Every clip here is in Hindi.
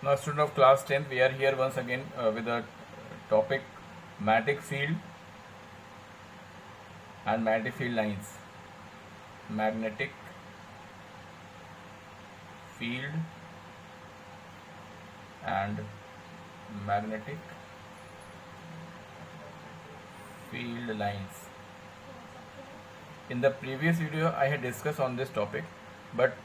Now, student of class 10th, we are here once again with the topic magnetic field and magnetic field lines. Magnetic field and magnetic field lines. In the previous video, I had discussed on this topic, but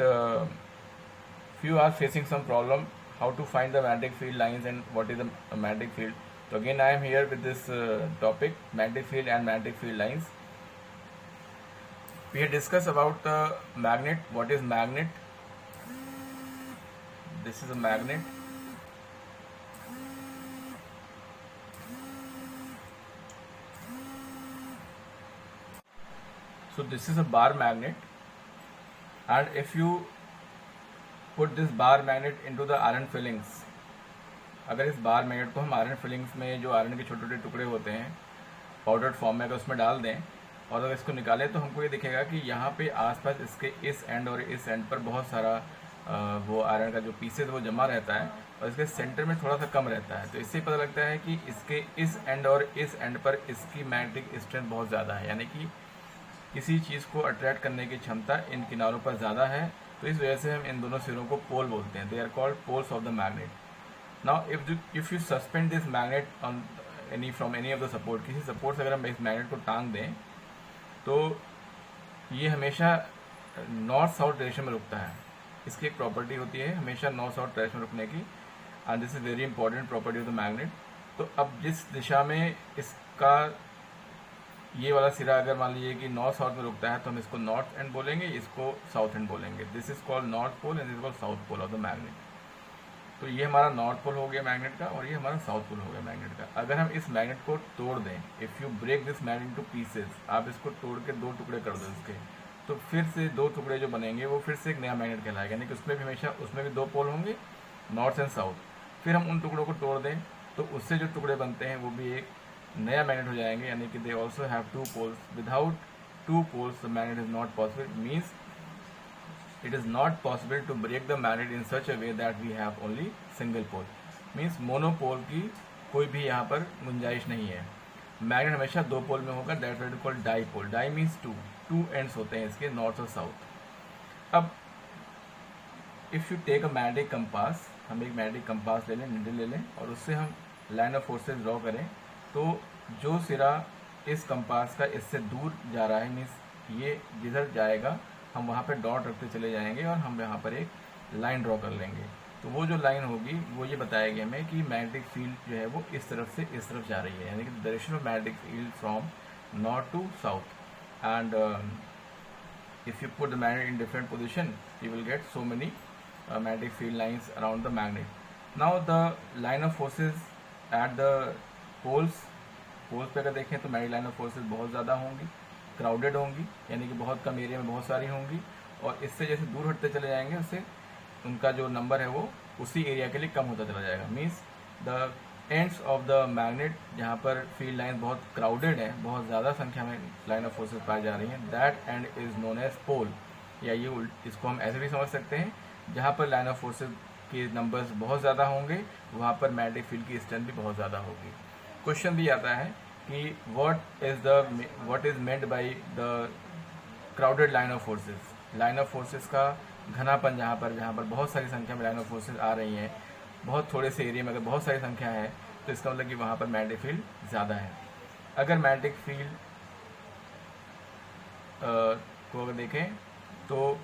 few are facing some problem how to find the magnetic field lines and what is a magnetic field. So again, I am here with this topic, magnetic field and magnetic field lines. We had discussed about the magnet. What is magnet? This is a magnet. So this is a bar magnet, and if you put this bar magnet into the iron fillings, अगर इस बार मैग्नेट को हम आयरन फिलिंग्स में जो आयरन के छोटे छोटे टुकड़े होते हैं पाउडर्ड फॉर्म में, अगर उसमें डाल दें और अगर इसको निकालें तो हमको ये दिखेगा कि यहाँ पे आसपास इसके इस एंड और इस एंड पर बहुत सारा वो आयरन का जो पीसेस वो जमा रहता है और इसके सेंटर में थोड़ा सा कम रहता है। तो इससे पता लगता है कि इसके इस एंड और इस एंड पर इसकी मैग्नेटिक स्ट्रेंथ बहुत ज़्यादा है, यानी कि किसी चीज़ को अट्रैक्ट करने की क्षमता इन किनारों पर ज़्यादा है। तो इस वजह से हम इन दोनों सिरों को पोल बोलते हैं। They are called poles of the magnet. Now if you suspend this magnet on from any of the support, किसी सपोर्ट से अगर हम इस मैग्नेट को टांग दें तो ये हमेशा नॉर्थ साउथ डायरेक्शन में रुकता है। इसकी एक प्रॉपर्टी होती है हमेशा नॉर्थ साउथ डायरेक्शन में रुकने की, and this is very important property of the magnet. तो अब जिस दिशा में इसका ये वाला सिरा अगर मान लीजिए कि नॉर्थ साउथ में रुकता है तो हम इसको नॉर्थ एंड बोलेंगे, इसको साउथ एंड बोलेंगे। This is called north pole and this is called south pole of the magnet. तो ये हमारा नॉर्थ पोल हो गया मैग्नेट का और ये हमारा साउथ पोल हो गया मैग्नेट का। अगर हम इस मैग्नेट को तोड़ दें, if you break this magnet into pieces, आप इसको तोड़ के दो टुकड़े कर दो इसके, तो फिर से दो टुकड़े जो बनेंगे वो फिर से एक नया मैग्नेट कहलाएगा, यानी कि उसमें भी हमेशा उसमें भी दो पोल होंगे, नॉर्थ एंड साउथ। फिर हम उन टुकड़ों को तोड़ दें तो उससे जो टुकड़े बनते हैं वो भी एक नया मैग्नेट हो जाएंगे, यानी कि they also have two poles. Without two poles the magnet is not possible, means it is not possible to break the magnet in such a way that we have only single pole, means monopole की कोई भी यहाँ पर गुंजाइश नहीं है। मैग्नेट हमेशा दो पोल में होगा, that is called dipole. Di means two ends होते हैं इसके, नॉर्थ और साउथ। अब if you take a magnetic compass, हम एक मैग्नेटिक कंपास ले लें, नीडल ले लें और उससे हम लाइन ऑफ फोर्सेस ड्रॉ करें, तो जो सिरा इस कंपास का इससे दूर जा रहा है, मीन्स ये जिधर जाएगा हम वहाँ पे डॉट रखते चले जाएंगे और हम यहाँ पर एक लाइन ड्रॉ कर लेंगे। तो वो जो लाइन होगी वो ये बताएगी हमें कि मैग्नेटिक फील्ड जो है वो इस तरफ से इस तरफ जा रही है, यानी कि direction of magnetic field from north to south. And if you put the magnet in different position you will get so many magnetic field lines around the magnet. Now the line of forces at the poles पे अगर देखें तो मैग्नेटिक लाइन ऑफ फोर्सेज बहुत ज़्यादा होंगी, क्राउडेड होंगी, यानी कि बहुत कम एरिया में बहुत सारी होंगी, और इससे जैसे दूर हटते चले जाएंगे उससे उनका जो नंबर है वो उसी एरिया के लिए कम होता चला जाएगा। Means the ends of the magnet जहाँ पर फील्ड लाइन बहुत क्राउडेड है, बहुत ज़्यादा संख्या में लाइन ऑफ फोर्सेस पाई जा रही हैं, that end is known as pole. या ये इसको हम ऐसे भी समझ सकते हैं, जहाँ पर लाइन ऑफ फोर्सेस के नंबर्स बहुत ज़्यादा होंगे वहाँ पर मैग्नेटिक फील्ड की स्ट्रेंथ भी बहुत ज़्यादा होगी। क्वेश्चन भी आता है कि what is meant by the crowded line of forces। Line of forces का घनापन जहाँ पर बहुत सारी संख्या में लाइन ऑफ फोर्सेस आ रही हैं, बहुत थोड़े से एरिया में अगर बहुत सारी संख्या है तो इसका मतलब कि वहाँ पर मैग्नेटिक फील्ड ज़्यादा है। अगर मैग्नेटिक फील्ड को अगर देखें तो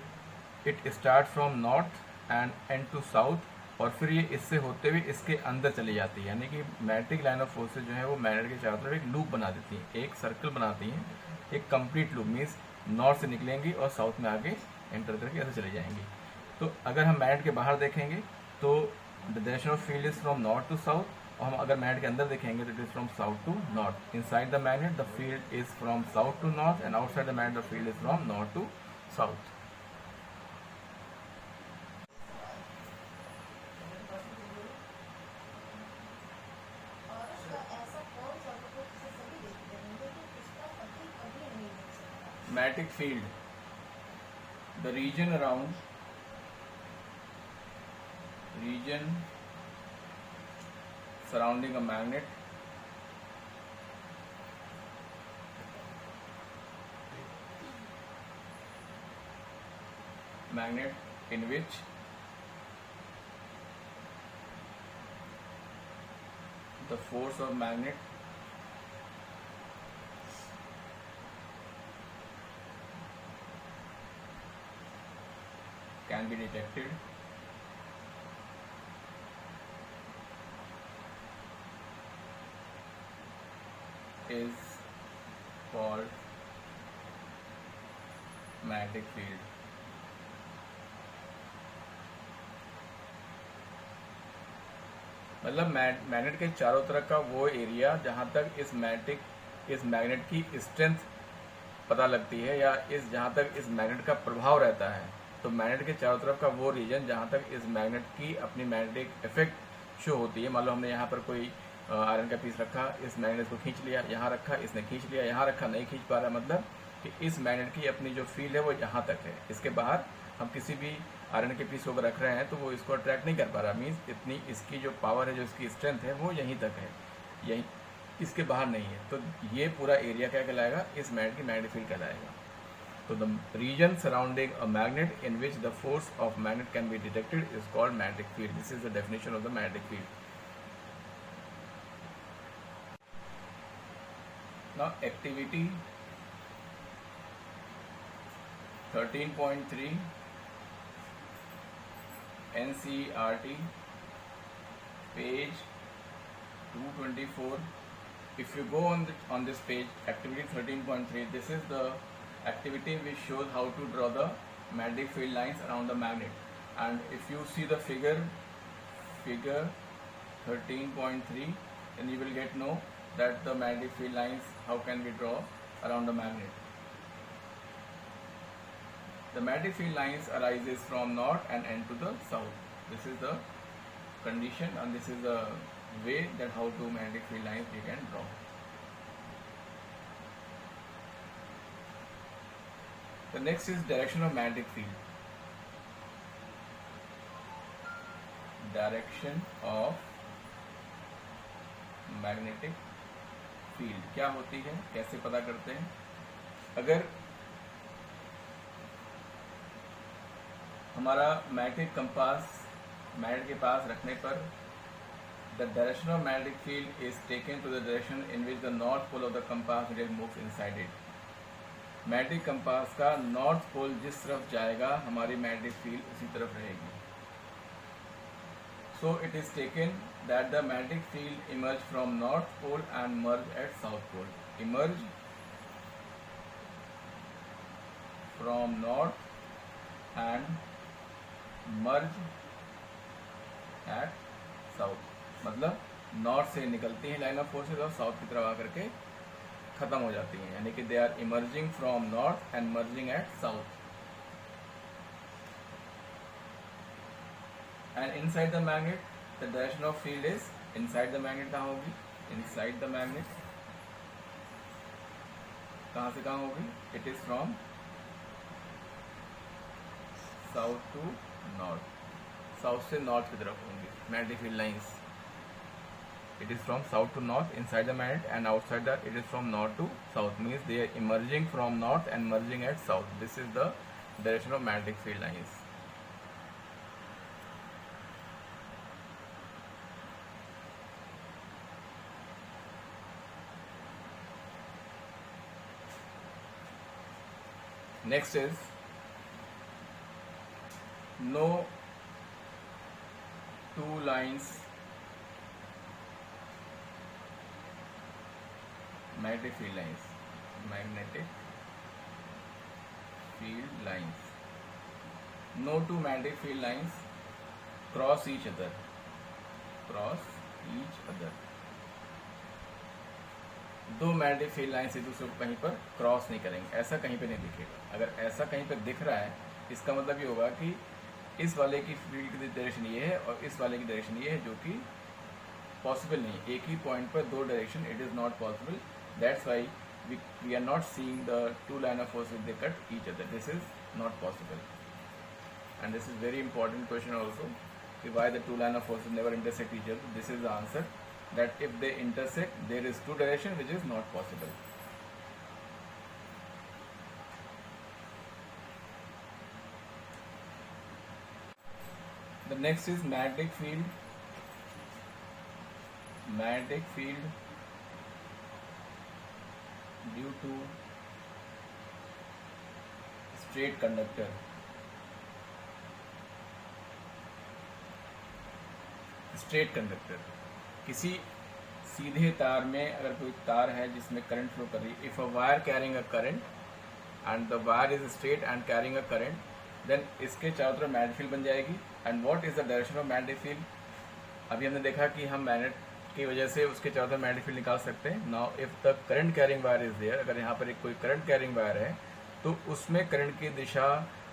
it start from north end and to south, और फिर ये इससे होते हुए इसके अंदर चली जाती है, यानी कि मैग्नेटिक लाइन ऑफ फोर्सेज जो है वो मैग्नेट के चारों तरफ एक लूप बना देती हैं, एक सर्कल बनाती हैं, एक कंप्लीट लूप। मीन्स नॉर्थ से निकलेंगी और साउथ में आगे एंटर करके ऐसे चली जाएंगी। तो अगर हम मैग्नेट के बाहर देखेंगे तो the direction of field is from north to south, और हम अगर मैग्नेट के अंदर देखेंगे तो it is from south to north. Inside the magnet the field is from south to north and outside the magnet the field is from north to south. Magnetic field, the region surrounding a magnet in which the force of magnet can be detected is called magnetic field. मतलब मैग्नेट के चारों तरफ का वो एरिया जहाँ तक इस मैग्नेट की स्ट्रेंथ पता लगती है या जहाँ तक इस मैग्नेट का प्रभाव रहता है, तो मैग्नेट के चारों तरफ का वो रीजन जहाँ तक इस मैग्नेट की अपनी मैग्नेटिक इफेक्ट शो होती है। मान लो हमने यहाँ पर कोई आयरन का पीस रखा, इस मैग्नेट को खींच लिया, यहाँ रखा, इसने खींच लिया, यहाँ रखा, नहीं खींच पा रहा, मतलब कि इस मैग्नेट की अपनी जो फील्ड है वो यहाँ तक है। इसके बाहर हम किसी भी आयरन के पीस को रख रहे हैं तो वो इसको अट्रैक्ट नहीं कर पा रहा। मीन्स इतनी इसकी जो पावर है, जो इसकी स्ट्रेंथ है, वो यहीं तक है, यहीं, इसके बाहर नहीं है। तो ये पूरा एरिया क्या कहलाएगा? इस मैग्नेट की मैग्नेटिक फील्ड कहलाएगा। तो the region surrounding a magnet in which the force of magnet can be detected is called magnetic field. This is the definition of the magnetic field. Now activity 13.3 NCERT page 224. If you go on this page, activity 13.3, this is the activity which shows how to draw the magnetic field lines around the magnet. And if you see the figure 13.3, then you will get know that the magnetic field lines, how can we draw around the magnet. The magnetic field lines arises from north and end to the south. This is the condition and this is the way that how to magnetic field lines we can draw. The next is direction of magnetic field. Direction of magnetic field क्या होती है, कैसे पता करते हैं? अगर हमारा मैग्नेटिक कंपास मैग्नेट के पास रखने पर the direction of magnetic field is taken to the direction in which the north pole of the compass needle moves inside it. Magnetic compass का नॉर्थ पोल जिस तरफ जाएगा हमारी मैग्नेटिक फील्ड उसी तरफ रहेगी। So it is taken that the magnetic field emerge from north pole and merge at south pole. Emerge from north and merge at south, मतलब नॉर्थ से निकलती हैं लाइन ऑफ फोर्सेज और साउथ की तरफ आकर के खत्म हो जाती हैं, यानी कि they are emerging from north and merging at south. And inside the magnet the direction of field is, inside the magnet कहाँ होगी? इनसाइड द मैग्नेट कहाँ से कहाँ होगी? It is from south to north, south से नॉर्थ की तरफ होंगी magnetic field lines. It is from south to north inside the magnet and outside that it is from north to south, means they are emerging from north and merging at south. This is the direction of magnetic field lines. Next is no two lines magnetic field lines, magnetic field lines, no two magnetic field lines cross each other, cross each other। दो मैग्नेटिक फील्ड लाइन्स एक दूसरे को कहीं पर क्रॉस नहीं करेंगे, ऐसा कहीं पे नहीं दिखेगा। अगर ऐसा कहीं पर दिख रहा है इसका मतलब ये होगा कि इस वाले की फील्ड की डायरेक्शन ये है और इस वाले की डायरेक्शन ये है, जो कि पॉसिबल नहीं। एक ही पॉइंट पर दो direction, it is not possible. That's why we are not seeing the two line of forces they cut each other. This is not possible and this is very important question also कि why the two line of forces never intersect each other. This is the answer that if they intersect there is two direction which is not possible. The next is magnetic field. Magnetic field due to straight conductor. Straight conductor, किसी सीधे तार में अगर कोई तार है जिसमें करंट फ्लो कर रही है, if a wire carrying a current and the wire is straight and carrying a current, then इसके चारों तरफ मैग्नेटिक फील्ड बन जाएगी. And what is the direction of magnetic field? अभी हमने देखा कि हम मैग्नेट की वजह से उसके चारों तरफ मैग्नेटिक फील्ड निकाल सकते हैं. Now if the current carrying wire is there, अगर यहाँ पर एक कोई करंट कैरिंग वायर है तो उसमें करंट की दिशा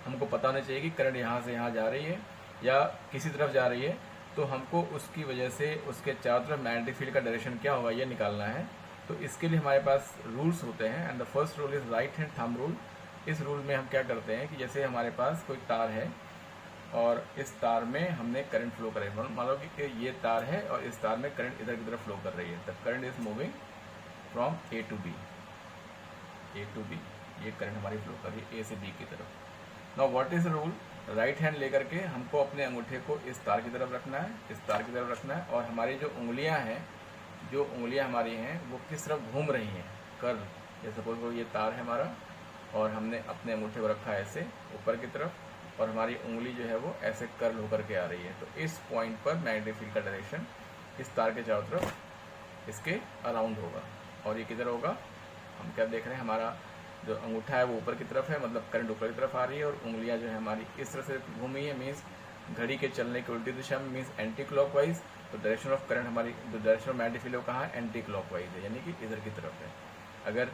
हमको पता होना चाहिए कि करंट यहाँ से यहाँ जा रही है या किसी तरफ जा रही है, तो हमको उसकी वजह से उसके चारों तरफ मैग्नेटिक फील्ड का डायरेक्शन क्या होगा ये निकालना है. तो इसके लिए हमारे पास रूल्स होते हैं and the first rule is right hand thumb rule. इस रूल में हम क्या करते हैं कि जैसे हमारे पास कोई तार है और इस तार में हमने करंट फ्लो करे, मान लो कि ये तार है और इस तार में करंट इधर की तरफ फ्लो कर रही है, the current is moving from A to B. ये करंट हमारी फ्लो कर रही है ए से बी की तरफ. Now what is rule? Right hand लेकर के हमको अपने अंगूठे को इस तार की तरफ रखना है, इस तार की तरफ रखना है, और हमारी जो उंगलियां हैं, जो उंगलियां हमारी हैं वो किस तरफ घूम रही हैं, कर्ल. जैसे सपोज को ये तार है हमारा और हमने अपने अंगूठे को रखा है ऐसे ऊपर की तरफ और हमारी उंगली जो है वो ऐसे कर्ल होकर के आ रही है. तो इस पॉइंट पर मैग्नेटिक फील्ड का डायरेक्शन इस तार के चारों तरफ इसके अराउंड होगा. और ये किधर होगा? हम क्या देख रहे हैं, हमारा जो अंगूठा है वो ऊपर की तरफ है, मतलब करंट ऊपर की तरफ आ रही है, और उंगलियां जो है हमारी इस तरह से घूमी है, मीन्स घड़ी के चलने की उल्टी दिशा में, मीन्स एंटी क्लॉकवाइज. तो डायरेक्शन ऑफ करंट हमारी जो डायरेक्शन ऑफ मैग्नेटिक फील्ड कहाँ है? एंटी क्लॉकवाइज है, यानी कि इधर की तरफ है. अगर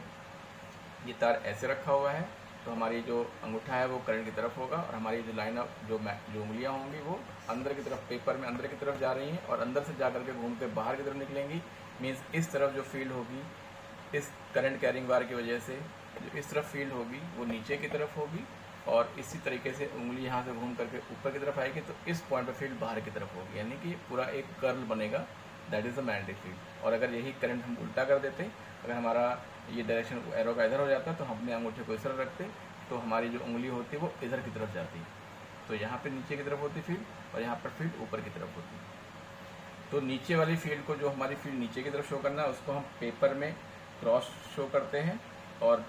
ये तार ऐसे रखा हुआ है तो हमारी जो अंगूठा है वो करंट की तरफ होगा और हमारी जो लाइन ऑफ जो उंगलियां होंगी वो अंदर की तरफ, पेपर में अंदर की तरफ जा रही हैं और अंदर से जा करके घूम के बाहर की तरफ निकलेंगी. मीन्स इस तरफ जो फील्ड होगी इस करंट कैरिंग वायर की वजह से जो इस तरफ फील्ड होगी वो नीचे की तरफ होगी, और इसी तरीके से उंगली यहाँ से घूम करके ऊपर की तरफ आएगी तो इस पॉइंट पर फील्ड बाहर की तरफ होगी, यानी कि पूरा एक कर्ल बनेगा, that is the magnetic field. और अगर यही करंट हम उल्टा कर देते, अगर हमारा ये डायरेक्शन एरो का इधर हो जाता तो हम अपने अंगूठे को इस तरफ रखते तो हमारी जो उंगली होती वो इधर की तरफ जाती, तो यहाँ पे नीचे की तरफ होती फील्ड और यहाँ पर फील्ड ऊपर की तरफ होती. तो नीचे वाली फील्ड को, जो हमारी फील्ड नीचे की तरफ शो करना है, उसको हम पेपर में क्रॉस शो करते हैं और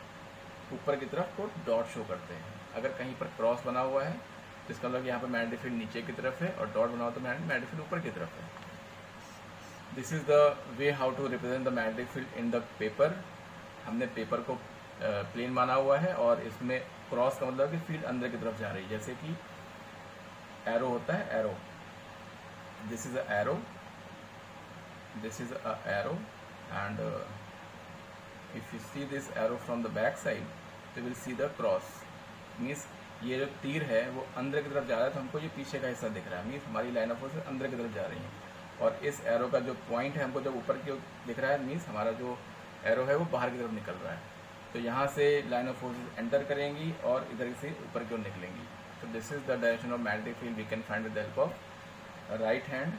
ऊपर की तरफ को डॉट शो करते हैं. अगर कहीं पर क्रॉस बना हुआ है तो इसका मतलब यहाँ पर मैग्नेटिक फील्ड नीचे की तरफ है और डॉट बना हुआ तो मैग्नेटिक फील्ड ऊपर की तरफ है. This is the way how to represent the magnetic field in the paper. हमने पेपर को प्लेन माना हुआ है और इसमें क्रॉस का मतलब कि फील्ड अंदर की तरफ जा रही है, जैसे कि एरो होता है, arrow. This is a arrow, this is a arrow, and if you see this arrow from the back side you will see the cross. Means ये जो तीर है वो अंदर की तरफ जा रहा है तो हमको ये पीछे का हिस्सा दिख रहा है, मीन्स हमारी लाइन ऑफ फोर्स अंदर की तरफ जा रही है. और इस एरो का जो पॉइंट है हमको जब ऊपर की ओर दिख रहा है, मीन्स हमारा जो एरो है वो बाहर की तरफ निकल रहा है. तो यहाँ से लाइन ऑफ फोर्स एंटर करेंगी और इधर से ऊपर की ओर निकलेंगी. तो this is the direction of magnetic field we can find with the help of right hand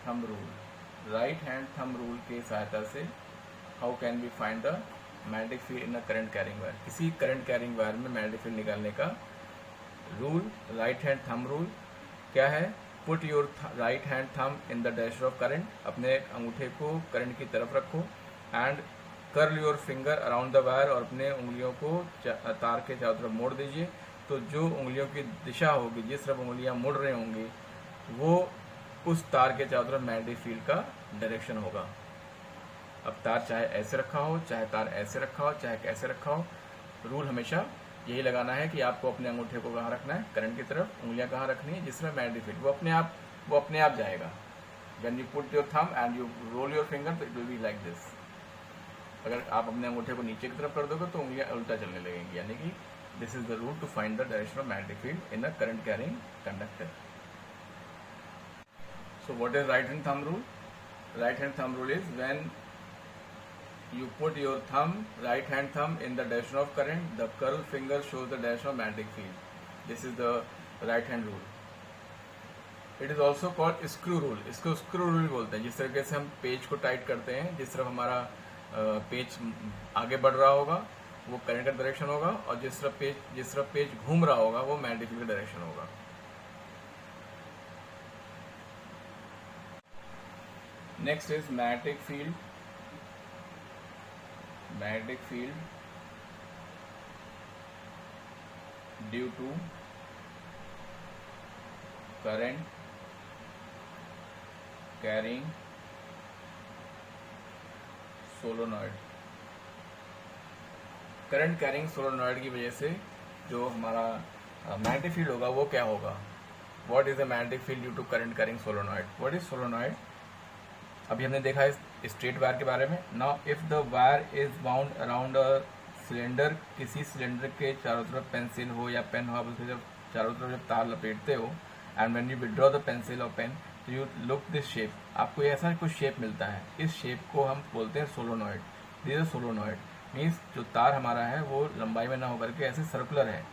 thumb rule. Right hand thumb rule की सहायता से how can we find the magnetic field in a current carrying wire. किसी करंट कैरिंग वायर में मैग्नेटिक फील्ड निकालने का rule, right hand thumb rule क्या है? Put your right hand thumb in the direction of current. अपने अंगूठे को करंट की तरफ रखो and curl your finger around the wire. और अपने उंगलियों को तार के चारों तरफ मोड़ दीजिए. तो जो उंगलियों की दिशा होगी, जिस तरफ उंगलियां मुड़ रही होंगी, वो उस तार के चारों तरफ मैग्नेटिक फील्ड का डायरेक्शन होगा. अब तार चाहे ऐसे रखा हो, चाहे तार ऐसे रखा हो, चाहे कैसे रखा हो, रूल हमेशा यही लगाना है कि आपको अपने अंगूठे को कहाँ रखना है? करंट की तरफ. उंगलियां कहाँ रखनी है? जिसमें मैग्नेटिक फील्ड वो अपने आप जाएगा. When you put your thumb and you roll your finger तो it will be like this. अगर आप अपने अंगूठे को नीचे की तरफ कर दोगे तो उंगलियां उल्टा चलने लगेंगी, यानी कि this is the rule to find the direction of magnetic field in a current carrying conductor. So what is right hand thumb rule? Right hand thumb rule is when you put your right hand thumb in the direction of current, the curved finger shows the direction of magnetic field. This is the right hand rule. It is also called screw rule. इसको स्क्रू रूल बोलते हैं. जिस तरीके से हम पेज को टाइट करते हैं, जिस तरफ हमारा पेज आगे बढ़ रहा होगा वो करंट का डायरेक्शन होगा, और जिस तरफ पेज घूम रहा होगा वो मैग्नेटिक फील्ड का डायरेक्शन होगा. Next is magnetic field. Magnetic field due to current carrying solenoid. Current carrying solenoid की वजह से जो हमारा मैग्नेटिक फील्ड होगा वो क्या होगा. What is the magnetic field due to current carrying solenoid. What is solenoid. अभी हमने देखा है स्ट्रेट वायर के बारे में. Now if the wire is bound around a cylinder, किसी सिलेंडर के चारों तरफ पेंसिल हो या पेन हो, आप उसके जब चारों तरफ जब तार लपेटते हो, and when you withdraw the pencil और पेन, तो यू लुक दिस शेप, आपको ऐसा कुछ शेप मिलता है. इस शेप को हम बोलते हैं solenoid. This is solenoid. Means जो तार हमारा है वो लंबाई में ना होकर के ऐसे सर्कुलर है,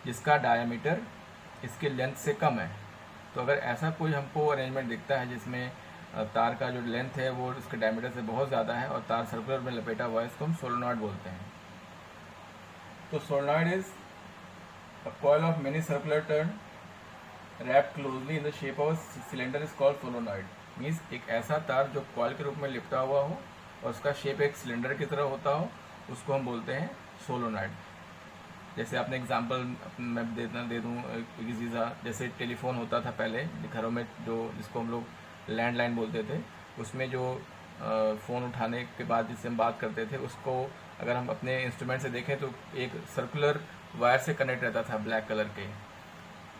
जिसका डायमीटर इसके लेंथ से कम है. तो अगर ऐसा कोई हमको अरेंजमेंट दिखता है जिसमें तार का जो लेंथ है वो इसके डायमीटर से बहुत ज़्यादा है और तार सर्कुलर में लपेटा हुआ है, इसको हम सोलोनॉइड बोलते हैं. तो solenoid is a coil of many circular turn wrapped closely in the shape of a cylinder is called solenoid. Means एक ऐसा तार जो कॉइल के रूप में लिपटा हुआ हो और उसका शेप एक सिलेंडर की तरह होता हो, उसको हम बोलते हैं सोलोनॉइड. जैसे आपने एग्जांपल मैं दे दूँ इजी सा. जैसे टेलीफोन होता था पहले घरों में, जो जिसको हम लोग लैंडलाइन बोलते थे, उसमें जो फ़ोन उठाने के बाद जिससे हम बात करते थे, उसको अगर हम अपने इंस्ट्रूमेंट से देखें तो एक सर्कुलर वायर से कनेक्ट रहता था ब्लैक कलर के,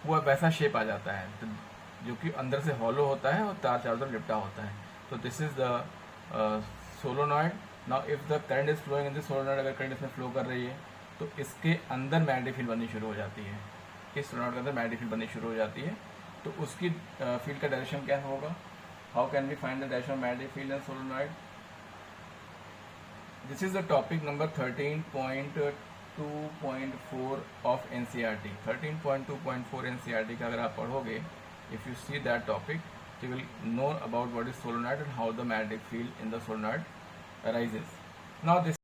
वो वैसा शेप आ जाता है, तो जो कि अंदर से हॉलो होता है और तार चारों तरफ लिपटा होता है. तो this is the solenoid. Now if the current is flowing in this solenoid, अगर करंट इसमें फ्लो कर रही है तो इसके अंदर मैग्नेटिक फील्ड बननी शुरू हो जाती है. इस सोलोनॉइड के अंदर मैग्नेटिक फील्ड बननी शुरू हो जाती है. तो उसकी फील्ड का डायरेक्शन क्या होगा. How can we find the direction of magnetic field in solenoid. This is the topic number 13.2.4 of NCERT. 13.2.4 NCERT का अगर आप पढ़ोगे, if you see that topic, you will know about what is solenoid and how the magnetic field in the solenoid arises. Now this